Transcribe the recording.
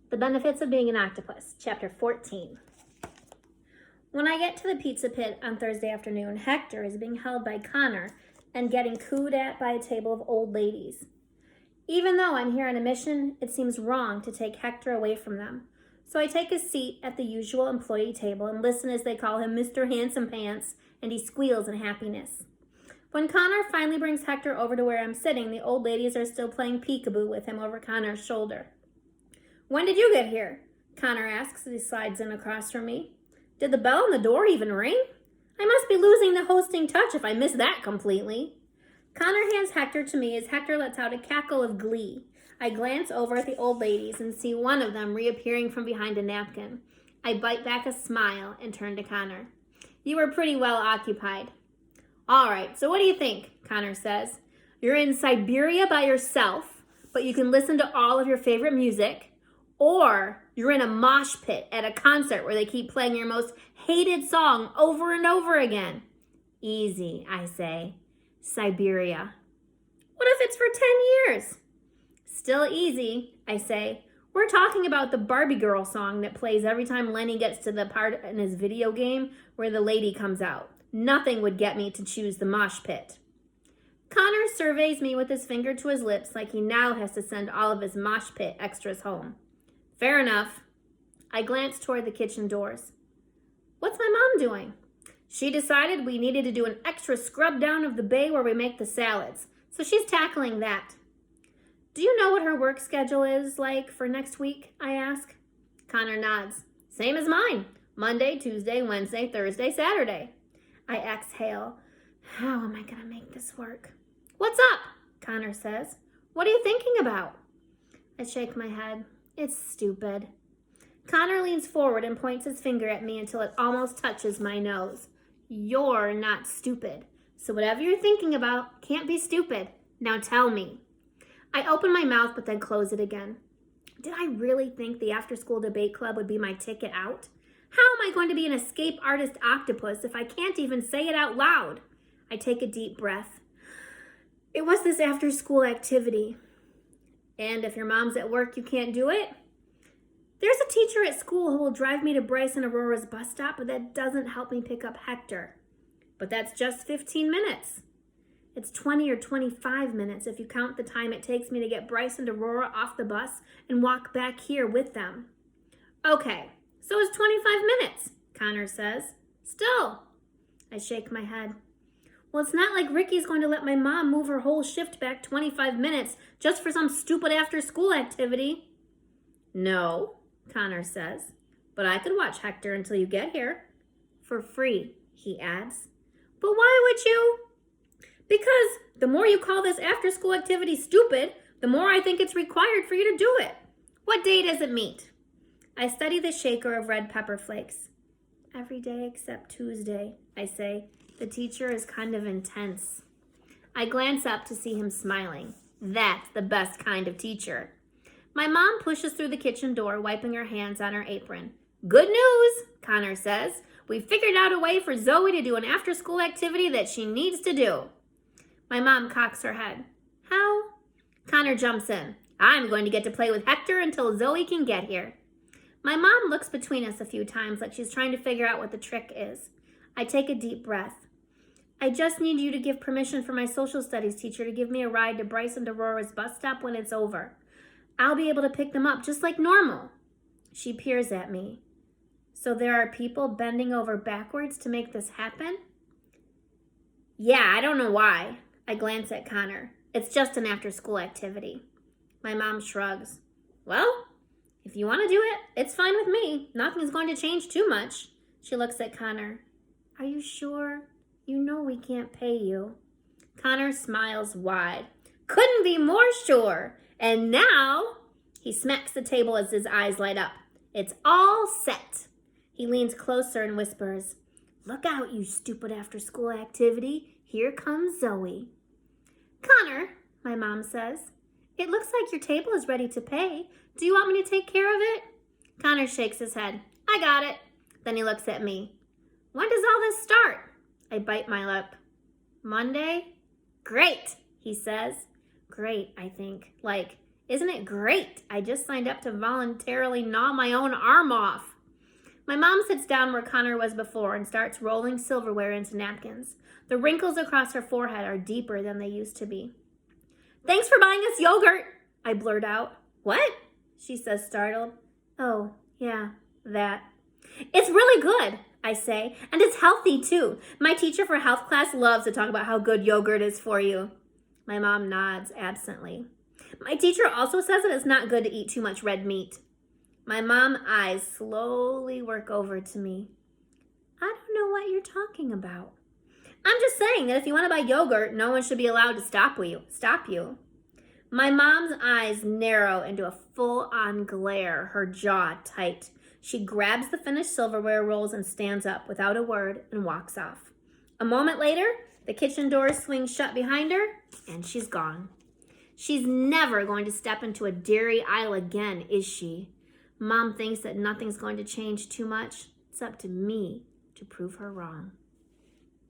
The Benefits of Being an Octopus, Chapter 14. When I get to the pizza pit on Thursday afternoon, Hector is being held by Connor and getting cooed at by a table of old ladies. Even though I'm here on a mission, it seems wrong to take Hector away from them. So I take a seat at the usual employee table and listen as they call him Mr. Handsome Pants, and he squeals in happiness. When Connor finally brings Hector over to where I'm sitting, the old ladies are still playing peekaboo with him over Connor's shoulder. "When did you get here?" Connor asks as he slides in across from me. "Did the bell on the door even ring? I must be losing the hosting touch if I miss that completely." Connor hands Hector to me as Hector lets out a cackle of glee. I glance over at the old ladies and see one of them reappearing from behind a napkin. I bite back a smile and turn to Connor. "You were pretty well occupied." "All right, so what do you think?" Connor says. "You're in Siberia by yourself, but you can listen to all of your favorite music. Or you're in a mosh pit at a concert where they keep playing your most hated song over and over again." "Easy," I say. "Siberia." "What if it's for 10 years? "Still easy," I say. "We're talking about the Barbie Girl song that plays every time Lenny gets to the part in his video game where the lady comes out. Nothing would get me to choose the mosh pit." Connor surveys me with his finger to his lips like he now has to send all of his mosh pit extras home. "Fair enough." I glance toward the kitchen doors. "What's my mom doing?" "She decided we needed to do an extra scrub down of the bay where we make the salads, so she's tackling that." "Do you know what her work schedule is like for next week?" I ask. Connor nods. "Same as mine. Monday, Tuesday, Wednesday, Thursday, Saturday." I exhale. How am I going to make this work? "What's up?" Connor says. "What are you thinking about?" I shake my head. It's stupid. Connor leans forward and points his finger at me until it almost touches my nose. "You're not stupid. So whatever you're thinking about can't be stupid. Now tell me." I open my mouth but then close it again. Did I really think the after-school debate club would be my ticket out? How am I going to be an escape artist octopus if I can't even say it out loud? I take a deep breath. It was this after-school activity. "And if your mom's at work, you can't do it?" "There's a teacher at school who will drive me to Bryce and Aurora's bus stop, but that doesn't help me pick up Hector." "But that's just 15 minutes. "It's 20 or 25 minutes if you count the time it takes me to get Bryce and Aurora off the bus and walk back here with them." "Okay, so it's 25 minutes, Connor says. "Still." I shake my head. "Well, it's not like Ricky's going to let my mom move her whole shift back 25 minutes just for some stupid after-school activity." "No," Connor says, "but I could watch Hector until you get here." "For free," he adds. "But why would you?" "Because the more you call this after-school activity stupid, the more I think it's required for you to do it. What day does it meet?" I study the shaker of red pepper flakes. "Every day except Tuesday," I say. The teacher is kind of intense. I glance up to see him smiling. That's the best kind of teacher. My mom pushes through the kitchen door, wiping her hands on her apron. "Good news," Connor says. "We figured out a way for Zoe to do an after-school activity that she needs to do." My mom cocks her head. "How?" Connor jumps in. "I'm going to get to play with Hector until Zoe can get here." My mom looks between us a few times like she's trying to figure out what the trick is. I take a deep breath. "I just need you to give permission for my social studies teacher to give me a ride to Bryce and Aurora's bus stop when it's over. I'll be able to pick them up just like normal." She peers at me. "So there are people bending over backwards to make this happen?" "Yeah, I don't know why." I glance at Connor. "It's just an after-school activity." My mom shrugs. "Well, if you want to do it, it's fine with me. Nothing's going to change too much." She looks at Connor. "Are you sure? You know we can't pay you." Connor smiles wide. "Couldn't be more sure. And now," he smacks the table as his eyes light up. "It's all set." He leans closer and whispers, "Look out, you stupid after-school activity. Here comes Zoe." "Connor," my mom says, "it looks like your table is ready to pay. Do you want me to take care of it?" Connor shakes his head. "I got it." Then he looks at me. "When does all this start?" I bite my lip. "Monday?" "Great," he says. Great, I think. Like, Isn't it great? I just signed up to voluntarily gnaw my own arm off. My mom sits down where Connor was before and starts rolling silverware into napkins. The wrinkles across her forehead are deeper than they used to be. Thanks for buying us yogurt, I blurt out. What? She says, startled. Oh, yeah, that. It's really good, I say, and it's healthy too. My teacher for health class loves to talk about how good yogurt is for you. My mom nods absently. My teacher also says that it's not good to eat too much red meat. My mom's eyes slowly work over to me. I don't know what you're talking about. I'm just saying that if you want to buy yogurt, no one should be allowed to stop you. My mom's eyes narrow into a full-on glare, her jaw tight. She grabs the finished silverware rolls and stands up without a word and walks off. A moment later, the kitchen doors swing shut behind her, and she's gone. She's never going to step into a dairy aisle again, is she? Mom thinks that nothing's going to change too much. It's up to me to prove her wrong.